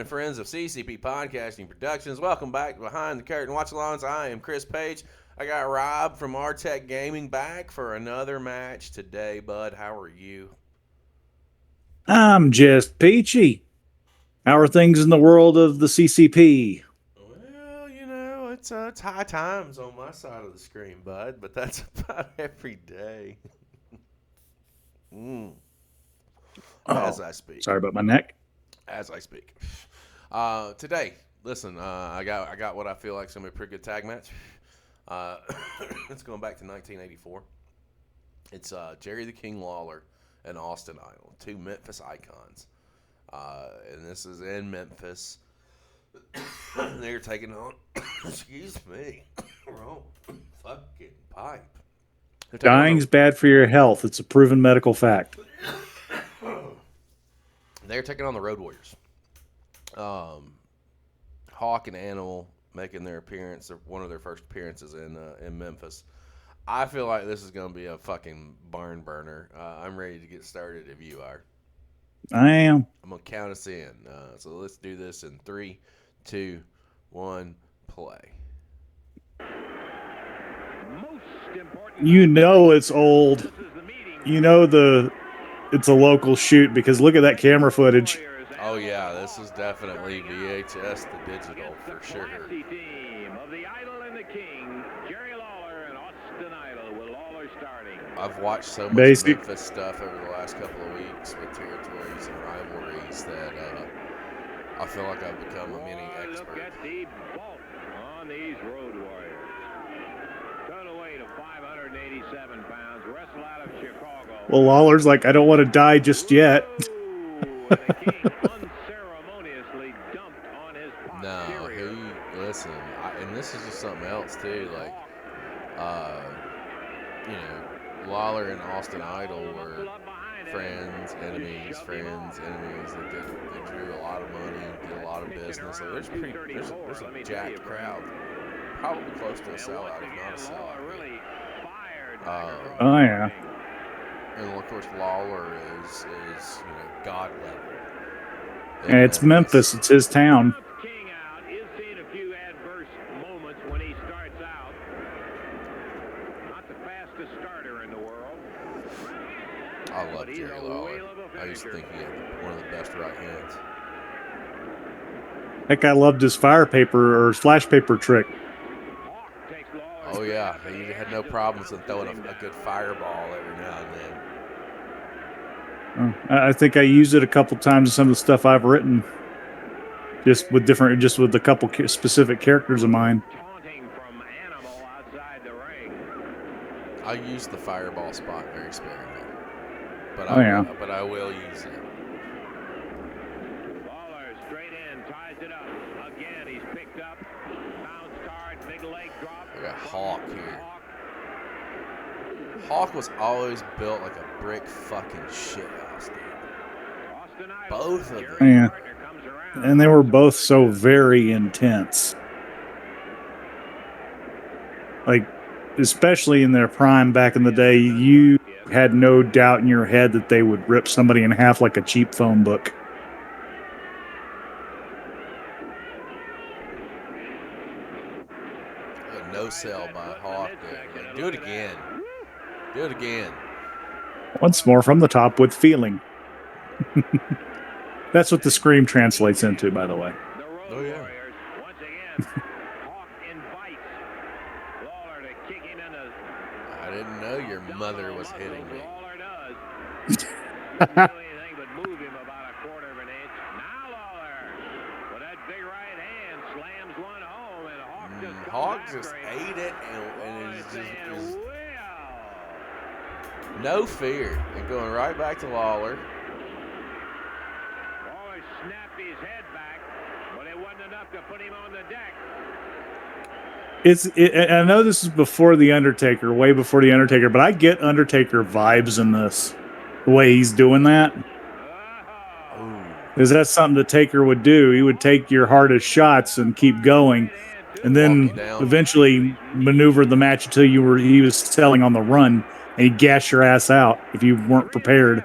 and friends of CCP Podcasting Productions. Welcome back to Behind the Curtain Watch-Alongs. I am Chris Page. I got Rob from R-Tech Gaming back for another match today. Bud, how are you? I'm just peachy. How are things in the world of the CCP? Well, it's high times on my side of the screen, Bud, but that's about every day. As I speak. Sorry about my neck. As I speak. Today, listen, I got what I feel like is going to be a pretty good tag match. It's going back to 1984. It's Jerry the King Lawler and Austin Idol, two Memphis icons. And this is in Memphis. They're taking on, excuse me, wrong fucking pipe. Dying's bad for your health. It's a proven medical fact. They're taking on the Road Warriors. Hawk and Animal making their appearance, one of their first appearances in Memphis. I feel like this is going to be a fucking barn burner. I'm ready to get started if you are. I am. I'm going to count us in. So let's do this in 3, 2, 1, play. You know it's old. You know it's a local shoot because look at that camera footage. Oh yeah, this is definitely VHS to digital for sure. I've watched so much Memphis stuff over the last couple of weeks with territories and rivalries that I feel like I've become a mini expert. On these Road Warriors. Total weight of 587 pounds, wrestle out of Chicago. Well, Lawler's like, I don't want to die just yet. The King unceremoniously dumped on his posterior. Listen, and this is just something else too, like, Lawler and Austin Idol were friends, enemies. They drew a lot of money, did a lot of business. So there's a jacked crowd, probably close to a sellout, if not a sellout. Oh yeah. And of course, Lawler is god level. And it's Memphis. It's his town. King out is seeing a few adverse moments when he starts out. Not the fastest starter in the world. I love Jerry Lawler. I used to think he had one of the best right hands. That guy loved his fire paper or flash paper trick. Oh yeah, he had no problems with throwing a good fireball every now and then. I think I used it a couple times in some of the stuff I've written, just with a couple specific characters of mine. I use the fireball spot very sparingly, but but I will use it. Lawler straight in, ties it up again. He's picked up, bounce card, big leg drop. We got Hawk here. Hawk was always built like a brick fucking shithouse, dude. Both of them. Yeah. And they were both so very intense. Like, especially in their prime back in the day, you had no doubt in your head that they would rip somebody in half like a cheap phone book. A no sell by Hawk there. Like, do it again. Do it again. Once more from the top with feeling. That's what the scream translates into, by the way. Oh, yeah. Once again, Hawk invites Lawler to kick him in the... I didn't know your mother was hitting me. Lawler does. Doesn't do anything but move him about a quarter of an inch. Now Lawler, with that big right hand, slams one home, and Hawk just ate it, and it's just... No fear. And going right back to Lawler. Lawler snapped his head back, but it wasn't enough to put him on the deck. I know this is before The Undertaker, way before The Undertaker, but I get Undertaker vibes in this, the way he's doing that. Because that's something the Taker would do. He would take your hardest shots and keep going, and then eventually maneuver the match until he was selling on the run, and he'd gas your ass out if you weren't prepared.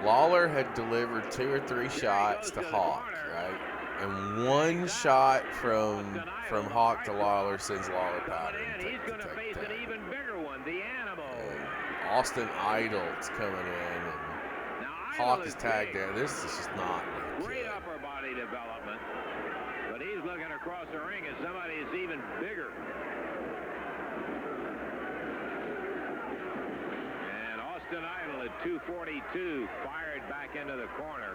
Lawler Lawler had delivered 2 or 3 shots to Hawk, right? And 1 shot from Hawk to Lawler sends Lawler powdering. He's going to face an even bigger one, the Animal. And Austin Idle's coming in, and Hawk is tagged there. This is just not great upper body development, but he's looking across the ring at somebody who's even bigger. And Austin Idle at 242 fired back into the corner.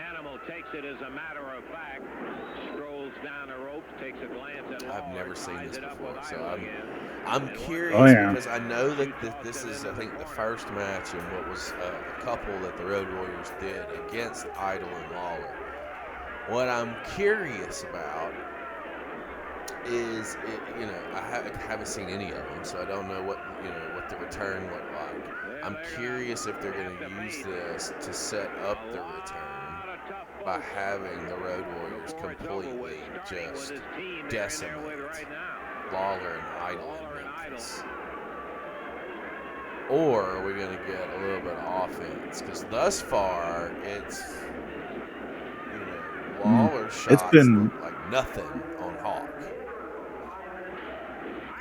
Animal takes it as a matter of fact, strolls down the ropes, takes a glance at Lawler. I've never seen this before, so again. I'm curious because I know that this is, I think, the first match in what was a couple that the Road Warriors did against Idle and Lawler. What I'm curious about is, I haven't seen any of them, so I don't know what the return looked like. I'm curious if they're going to use this to set up the return by having the Road Warriors completely just decimate Lawler and Idle in Memphis. Or are we going to get a little bit of offense? Because thus far, it's, Lawler's shots look like nothing on Hawk.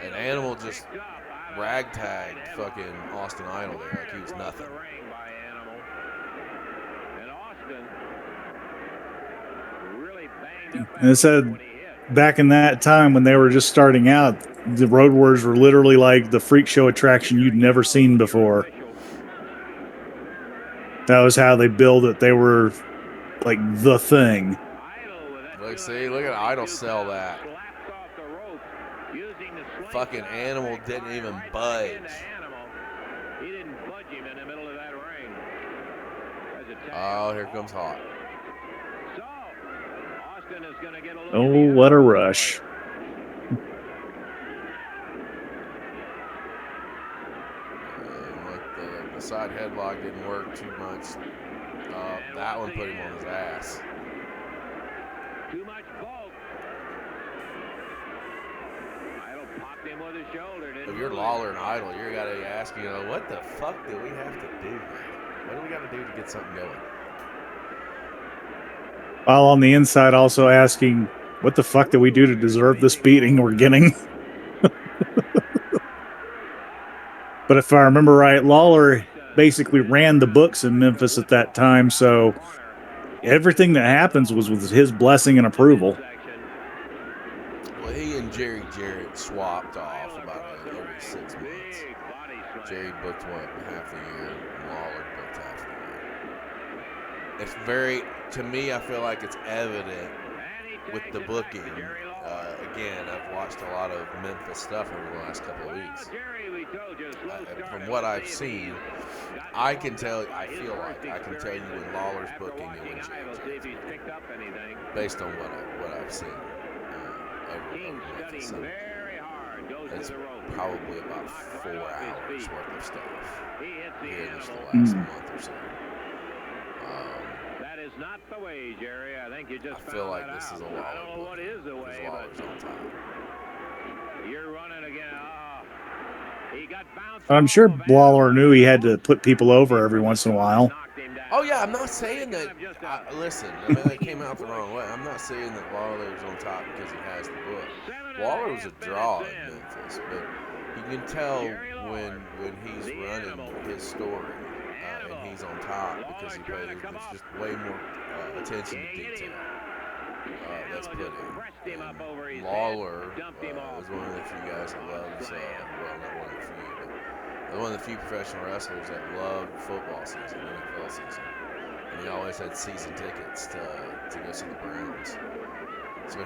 And Animal just ragtagged fucking Austin Idle there like he was nothing. And it said back in that time when they were just starting out, the Road Warriors were literally like the freak show attraction you'd never seen before. That was how they billed it. They were like the thing. Look, see, look at Idle sell that. Fucking Animal didn't even budge. He didn't budge him in the middle of that ring. Oh, here comes Hawk. So, Austin is going to get a little. Oh, what a rush. The side headlock didn't work too much. That one put him on his ass. Too much bulk. Idle popped him with his shoulder. If you're Lawler and Idle, you're got to ask, what the fuck do we have to do? What do we got to do to get something going? While on the inside also asking, what the fuck did we do to deserve this beating we're getting? But if I remember right, Lawler basically ran the books in Memphis at that time, so everything that happens was with his blessing and approval. Well, he and Jerry Jarrett swapped off about every 6 months. Jerry booked half the year, and Lawler booked half the year. It's very, to me, I feel like it's evident with the booking. Again, I've watched a lot of Memphis stuff over the last couple of weeks. From what I've seen, I can tell, I feel like I can tell you when Lawler's booking and when Jerry's based on what I've seen over Memphis. So it's probably about 4 hours worth of stuff here in just the last month or so. That is not the way, Jerry. I think you just feel like this is a Lawler. I don't know what is the way, but on top. You're running again. He got bounced. I'm sure Lawler knew he had to put people over every once in a while. Oh yeah, I'm not saying that. Listen, I mean that came out the wrong way. I'm not saying that Lawler's on top because he has the book. Lawler was a draw in Memphis, but you can tell when he's running his story and he's on top because there's just way more attention to detail that's put in. And Lawler is one of the few guys that loves, well, not one of the few, but one of the few professional wrestlers that loved football season, NFL season. And he always had season tickets to go see the Browns. So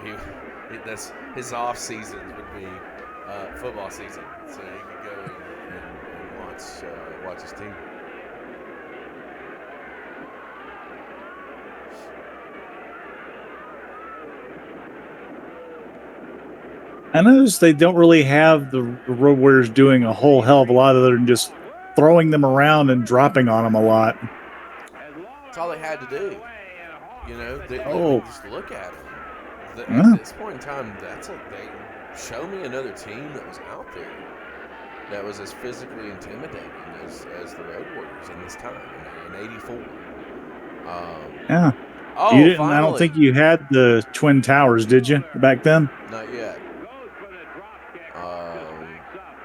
that's his off seasons would be football season, so he could go and watch his team. I noticed they don't really have the Road Warriors doing a whole hell of a lot other than just throwing them around and dropping on them a lot. That's all they had to do. They just look at them. At this point in time, they show me another team that was out there. that was as physically intimidating as the Road Warriors in this time in '84. Yeah. Oh, You didn't. finally. I don't think you had the Twin Towers, did you, back then? Not yet. Goes for the drop kick. Backs up.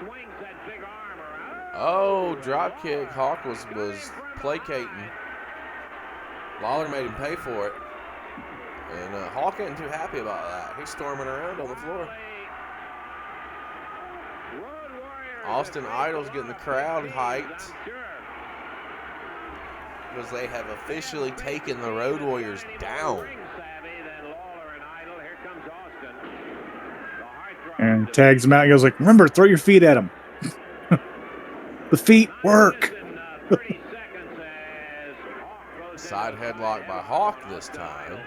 Swings that big arm around. Oh, drop kick. Hawk was placating. Lawler made him pay for it. And Hawk ain't too happy about that. He's storming around on the floor. Austin Idol's getting the crowd hyped because they have officially taken the Road Warriors down. And tags him out and goes like, remember, throw your feet at him. The feet work. Side headlock by Hawk this time.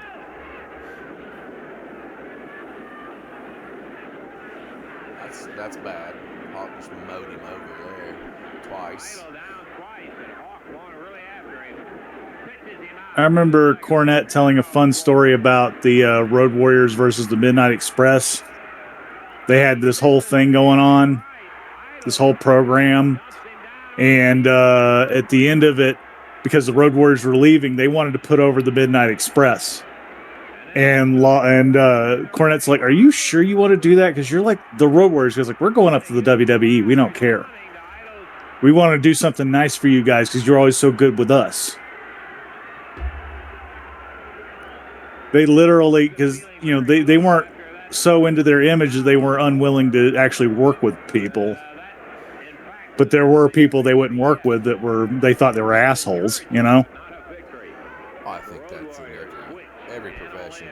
That's bad. Hawk just mowed him over there twice. I remember Cornette telling a fun story about the Road Warriors versus the Midnight Express. They had this whole thing going on, this whole program. And at the end of it, because the Road Warriors were leaving, they wanted to put over the Midnight Express. And Cornette's like, are you sure you want to do that? Because you're like the Road Warriors. Because like, we're going up to the WWE. We don't care. We want to do something nice for you guys because you're always so good with us. They literally, because they weren't so into their image that they were unwilling to actually work with people. But there were people they wouldn't work with they thought they were assholes, Oh, I think that's in every profession.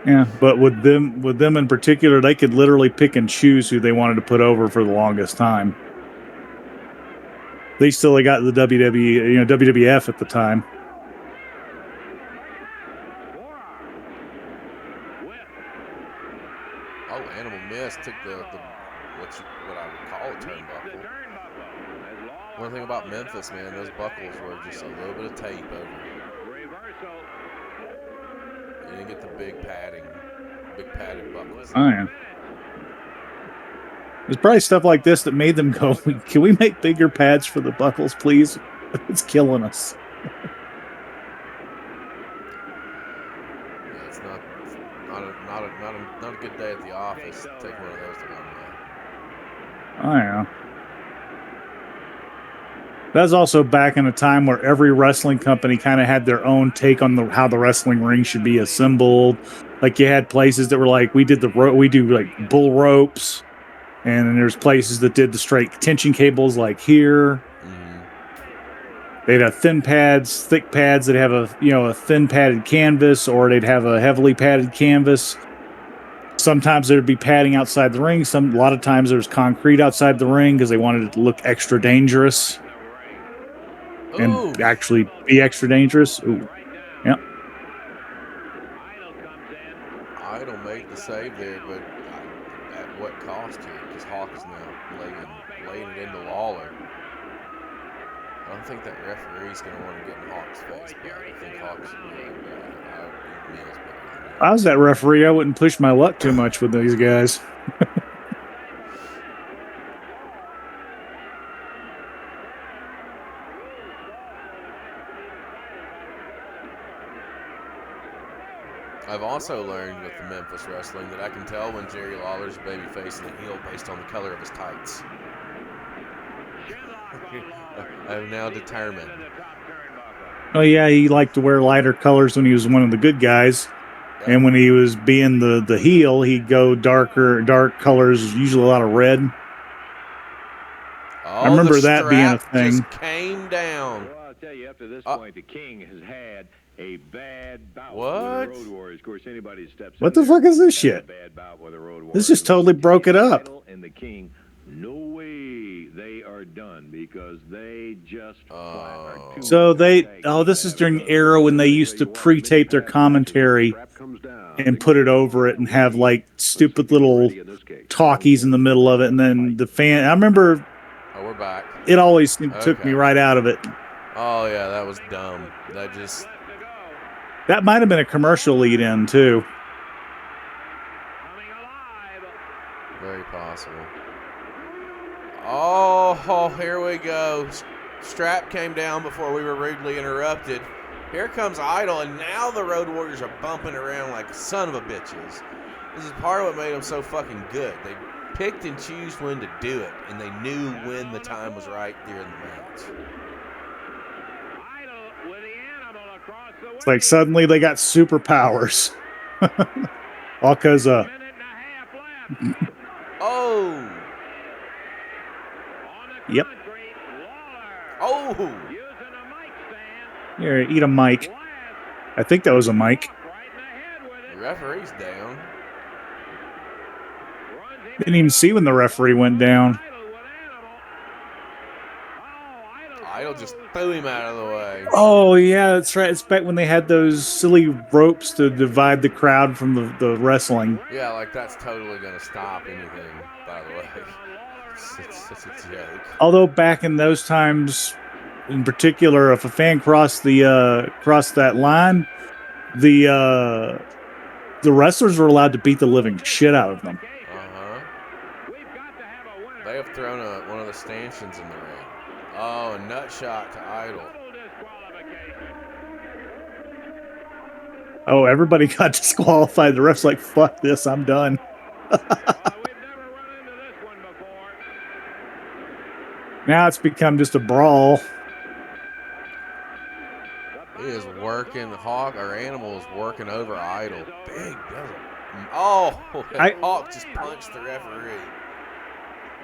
Yeah, but with them in particular, they could literally pick and choose who they wanted to put over for the longest time. They still got the WWE, WWF at the time. Oh, Animal Mist took what I would call a turnbuckle. One thing about Memphis, man, those buckles were just a little bit of tape over. You didn't get the big padded buckles. Oh yeah. There's probably stuff like this that made them go, can we make bigger pads for the buckles, please? It's killing us. Yeah, it's not a good day at the office. Take one of those to one day. Oh yeah. That's also back in a time where every wrestling company kind of had their own take on how the wrestling ring should be assembled. Like you had places that were like, we do like bull ropes, and then there's places that did the straight tension cables like here. Mm-hmm. They'd have thin pads, thick pads that have a thin padded canvas, or they'd have a heavily padded canvas. Sometimes there'd be padding outside the ring. A lot of times there's concrete outside the ring because they wanted it to look extra dangerous. And actually be extra dangerous. Ooh. Yep. Idol made the save there, but at what cost here? Because Hawk is now laying it into Lawler. I don't think that referee's going to want to get in Hawk's face, but I think Hawk's If I was that referee, I wouldn't push my luck too much with these guys. I've also learned with the Memphis wrestling that I can tell when Jerry Lawler's a babyface and a heel based on the color of his tights. I've now determined. Oh yeah, he liked to wear lighter colors when he was one of the good guys. Yep. And when he was being the heel, he'd go dark colors, usually a lot of red. Oh, I remember that being a thing. Just came down. Well, I'll tell you, up to this point, the King has had a bad bout with the Road Warriors. Of course, anybody steps what the fuck is this shit? This just totally broke it up. And the King, no way they are done because they just So this is during the era when they used to pre-tape their commentary and put it over it and have like stupid little talkies in the middle of it, and then I remember. Oh, we're back. It always took me right out of it. Oh yeah, that was dumb. That might have been a commercial lead-in too. Very possible. Oh, here we go. Strap came down before we were rudely interrupted. Here comes Idol, and now the Road Warriors are bumping around like son of a bitches. This is part of what made them so fucking good. They picked and chose when to do it, and they knew when the time was right during the match. It's like suddenly they got superpowers. All because Oh! Yep. Oh! Here, eat a mic. I think that was a mic. The referee's down. Didn't even see when the referee went down. Idol just threw him out of the way. Oh, yeah, that's right. It's back when they had those silly ropes to divide the crowd from the wrestling. Yeah, like that's totally going to stop anything, by the way. It's such a joke. Although back in those times, in particular, if a fan crossed that line, the wrestlers were allowed to beat the living shit out of them. Uh-huh. They have thrown one of the stanchions in the ring. Oh, a nut shot to Idol. Oh, everybody got disqualified. The ref's like, fuck this, I'm done. Now it's become just a brawl. He is working Hawk, or Animal is working over Idol. Big. Oh, Hawk just punched the referee.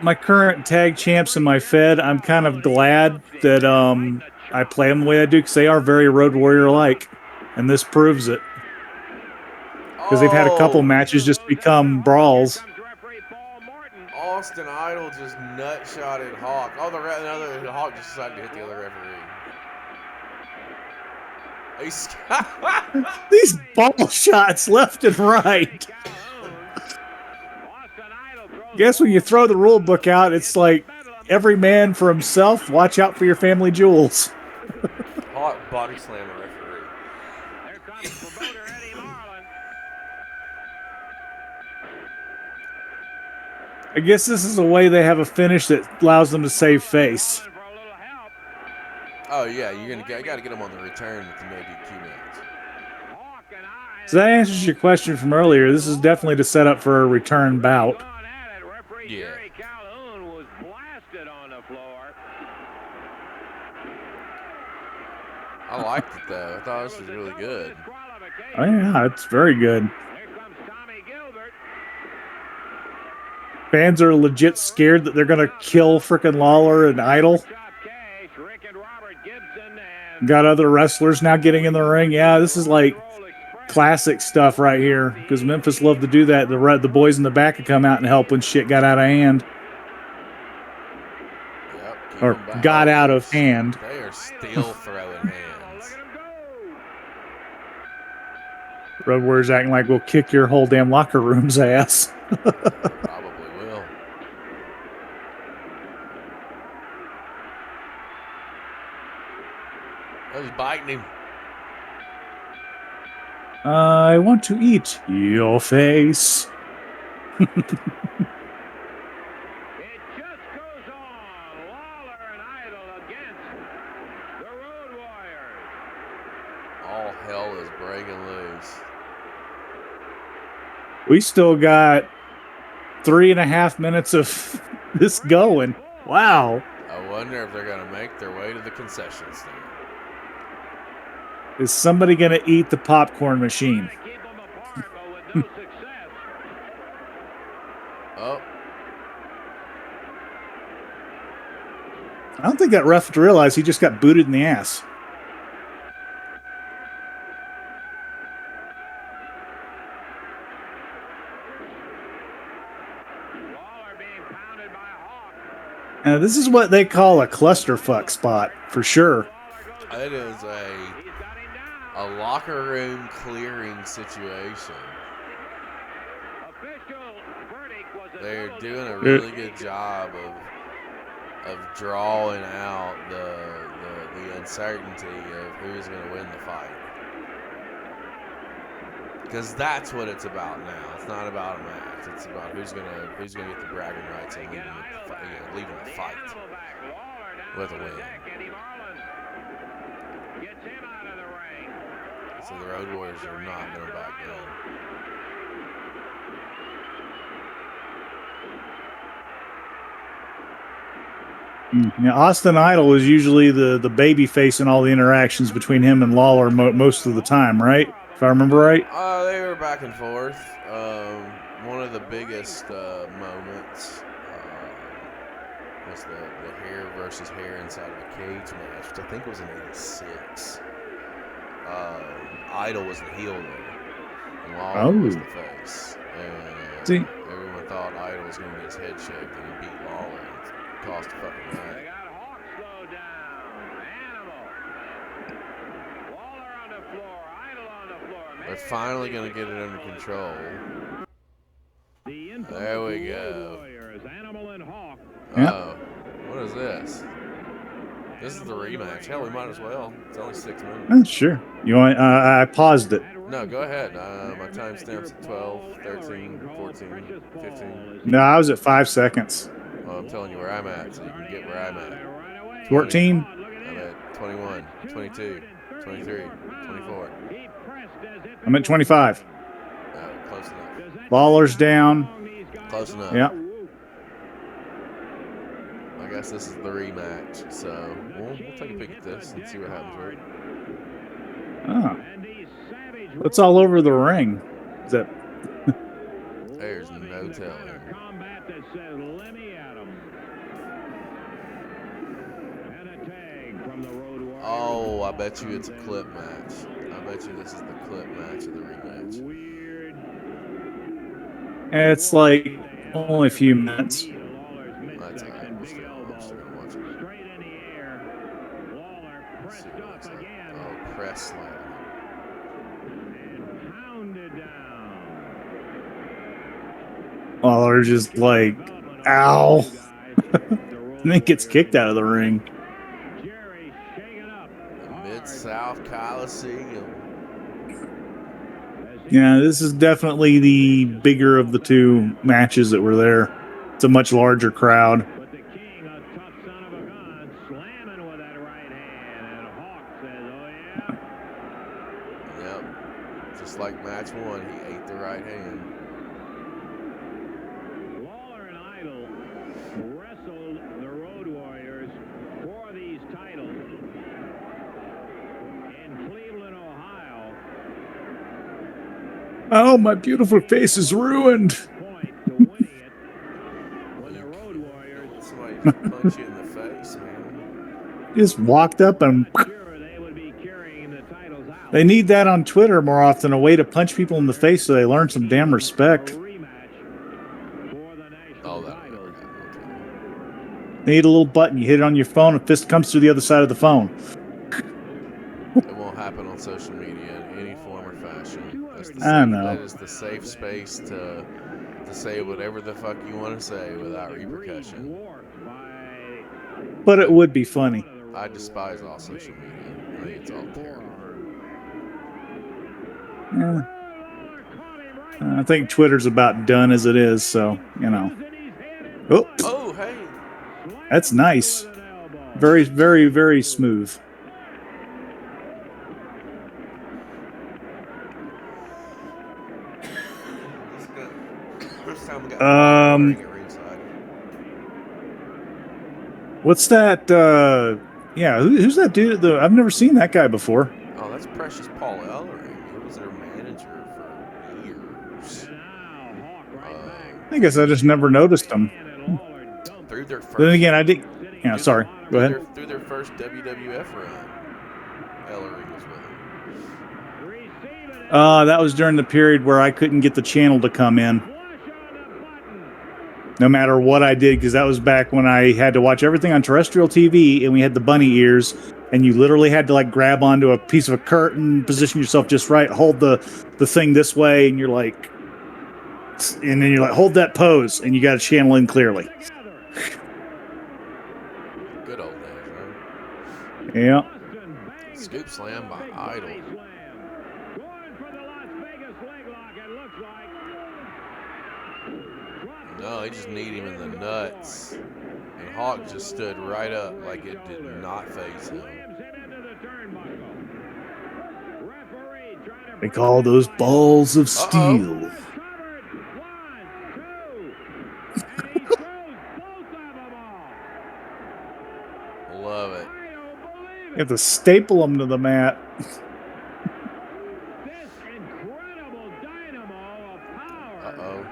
My current tag champs in my Fed, I'm kind of glad that I play them the way I do because they are very Road Warrior-like. And this proves it. Because they've had a couple matches just become brawls. Austin Idol just nut-shotted Hawk. Oh, the Hawk just decided to hit the other referee. These ball shots left and right. Guess when you throw the rule book out, it's like every man for himself. Watch out for your family jewels. Hawk body slam the referee. I guess this is a way they have a finish that allows them to save face. Oh yeah, you got to get them on the return with the no DQ match. So that answers your question from earlier. This is definitely to set up for a return bout. Yeah. I liked it though. I thought this was really good. Oh yeah, it's very good. Fans are legit scared that they're gonna kill frickin' Lawler and Idol. Got other wrestlers now getting in the ring. Yeah, this is like classic stuff right here because Memphis loved to do that. The boys in the back could come out and help when shit got out of hand. Yep, or got out of hand. They are still throwing hands. Road Warriors acting like we'll kick your whole damn locker room's ass. Probably will. I was biting him. I want to eat your face. It just goes on. Lawler and Idol against the Road Warriors. All hell is breaking loose. We still got 3.5 minutes of this going. Wow. I wonder if they're going to make their way to the concession stand. Is somebody going to eat the popcorn machine? Oh. I don't think that ref realized he just got booted in the ass. Now, this is what they call a clusterfuck spot, for sure. It is a locker room clearing situation. They're doing a really good job of drawing out the uncertainty of who's going to win the fight. Because that's what it's about now. It's not about a match. It's about who's gonna get the bragging rights and leaving the fight Animal back. Lawler down with a on the win. deck. Eddie Marlin gets him out of the ring. So the Road Warriors are not going back down. Yeah, Austin Idol was usually the baby face in all the interactions between him and Lawler most of the time, right? If I remember right. They were back and forth. One of the biggest moments was the hair versus hair inside of a cage match, which I think was in '86. Idol was the heel there, and Lawler was the face. And See? everyone thought Idol was going to get his head shaved, and he beat Lawler. And cost a fucking They match. got Hawk slowed down. Animal. Lawler on the floor. Idol on the floor. They're finally going to get it under control. There we go. Animal and Hawk. Oh, what is this? This is the rematch. Hell, we might as well. It's only 6 minutes. Sure. You want? I paused it. No, go ahead. My timestamp's at 12, 13, 14, 15. No, I was at 5 seconds. Well, I'm telling you where I'm at, so you can get where I'm at. 14. I'm at 21, 22, 23, 24. I'm at 25. No, close enough. Lawler's down. Close enough. Yeah. I guess this is the rematch, so we'll take a peek at this and see what happens with it. Oh. It's all over the ring. Is that? There's no telling. Oh, I bet you it's a clip match. I bet you this is the clip match of the rematch. It's like only a few minutes. That's all right. I'm still gonna watch it. Let's see what it looks like. Oh, press slam. Lawler just like, ow. And then gets kicked out of the ring. The Mid-South Coliseum. Yeah, this is definitely the bigger of the two matches that were there. It's a much larger crowd. But the king, a tough son of a gun, slamming with that right hand. And Hawk says, oh, yeah. Yep. Just like match one, he ate the right hand. Lawler and Idol wrestled the Road Warriors for these titles in Cleveland, Ohio. Oh, my beautiful face is ruined. Point to winning it when the Road Warriors Somebody punch you in the face, man. Just walked up and sure they would be carrying the titles out. they need that on Twitter more often. A way to punch people in the face so they learn some damn respect. A rematch for the national Oh, that titles. They need a little button. You hit it on your phone, a fist comes through the other side of the phone. It won't happen on social media in any form or fashion. That's the I know. That is the safe space to say whatever the fuck you want to say without repercussion. Dwarfed by But it would be funny. I despise all social media. I think it's all terrible. Yeah. I think Twitter's about done as it is, so, you know. Oh, Oh, hey. that's nice. Very, very, very smooth. First time we got Um, at ringside. What's that? Yeah, who's that dude? I've never seen that guy before. Oh, that's Precious Paul Ellering. He was their manager for years. I guess I just never noticed him. Through their first. Then again, I did. Yeah, sorry. Go ahead. Through their first WWF run, Ellering was with him. That was during the period where I couldn't get the channel to come in. No matter what I did, because that was back when I had to watch everything on terrestrial TV, and we had the bunny ears, and you literally had to like grab onto a piece of a curtain, position yourself just right, hold the thing this way, and you're like, and then you're like, hold that pose, and you got to channel in clearly. Good old days, right? Yeah. Scoop slam by Idol. No, he just kneed him in the nuts. And Hawk just stood right up like it did not faze him. They call those balls of steel. Love it. You have to staple them to the mat. Uh-oh.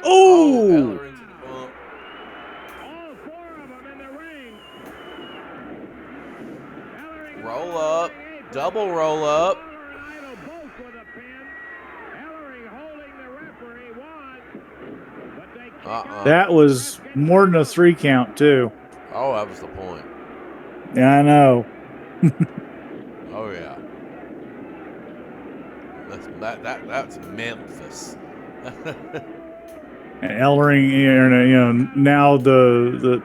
Oh! Eller into the bump. All four of them in the ring. Roll up. Double roll up. That was more than a 3 count, too. Oh, that was the point. Yeah, I know. Oh, yeah. That's Memphis. And Ellering, now the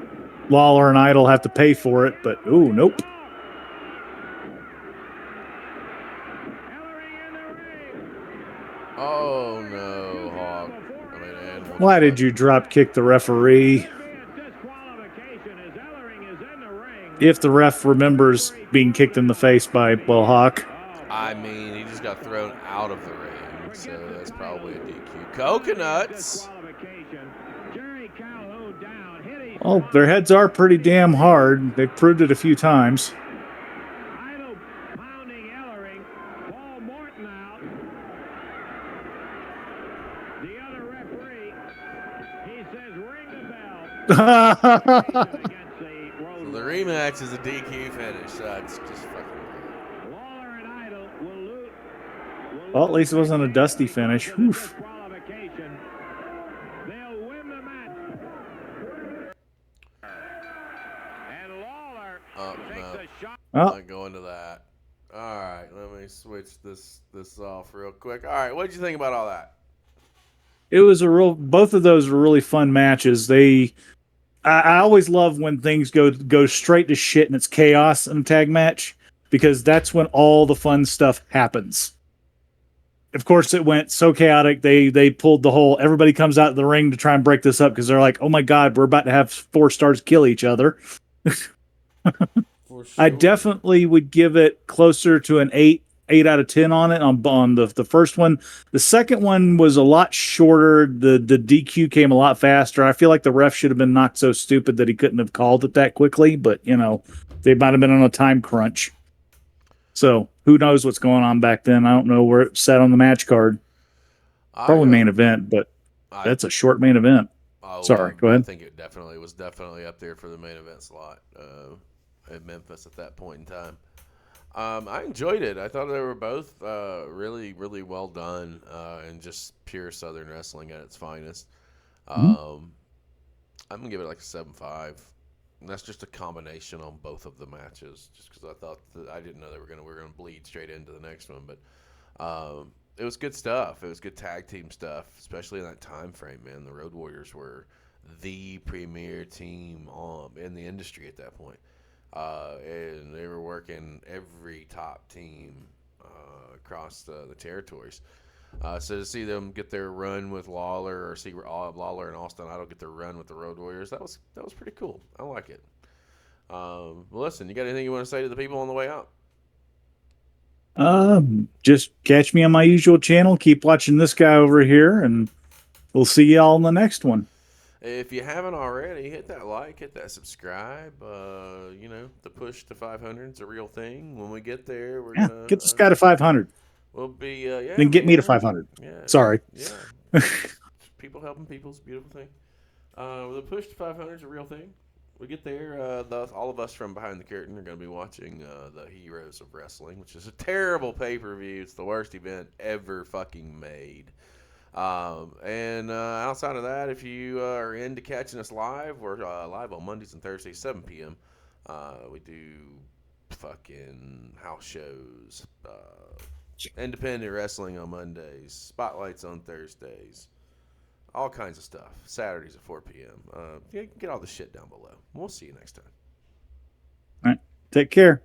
Lawler and Idol have to pay for it, but nope. Oh no, Hawk. Why did you drop kick the referee? If the ref remembers being kicked in the face by Hawk. I mean, he just got thrown out of the ring, so that's probably a DQ. Coconuts. Well, their heads are pretty damn hard. They've proved it a few times. So the rematch is a DQ finish. It's just fucking weird. Well, at least it wasn't a dusty finish. Oof. Oh, no. Well, I'm not going to that. All right, let me switch this off real quick. All right, what did you think about all that? it was both of those were really fun matches. I always love when things go straight to shit and it's chaos in a tag match, because that's when all the fun stuff happens. Of course, it went so chaotic. They pulled the whole everybody comes out of the ring to try and break this up because they're like, oh my God, we're about to have 4 stars kill each other. For sure. I definitely would give it closer to an 8 out of 10 on it on the first one. The second one was a lot shorter. The DQ came a lot faster. I feel like the ref should have been not so stupid that he couldn't have called it that quickly, but they might have been on a time crunch. So who knows what's going on back then? I don't know where it sat on the match card. Probably main event, but that's a short main event. Sorry, go ahead. I think it was definitely up there for the main event slot at Memphis at that point in time. I enjoyed it. I thought they were both really, really well done and just pure Southern wrestling at its finest. I'm gonna give it like a 7.5. And that's just a combination on both of the matches, just because I thought I didn't know we were gonna bleed straight into the next one, but it was good stuff. It was good tag team stuff, especially in that time frame. Man, the Road Warriors were the premier team in the industry at that point. And they were working every top team across the territories. So to see them get their run with Lawler, or see Lawler and Austin Idol get their run with the Road Warriors, that was pretty cool. I like it. Well, listen, you got anything you want to say to the people on the way out? Just catch me on my usual channel. Keep watching this guy over here, and we'll see y'all in the next one. If you haven't already, hit that like, hit that subscribe. The push to 500 is a real thing. When we get there, we're gonna get this guy to 500. We'll be then get me to 500. Yeah. Sorry. Yeah. People helping people's a beautiful thing. The push to 500 is a real thing. We get there. All of us from Behind the Curtain are going to be watching the Heroes of Wrestling, which is a terrible pay-per-view. It's the worst event ever fucking made. And outside of that, if you are into catching us live, we're live on Mondays and Thursdays, 7 p.m. We do fucking house shows, independent wrestling on Mondays, spotlights on Thursdays, all kinds of stuff. Saturdays at 4 p.m. Get all the shit down below. We'll see you next time. All right. Take care.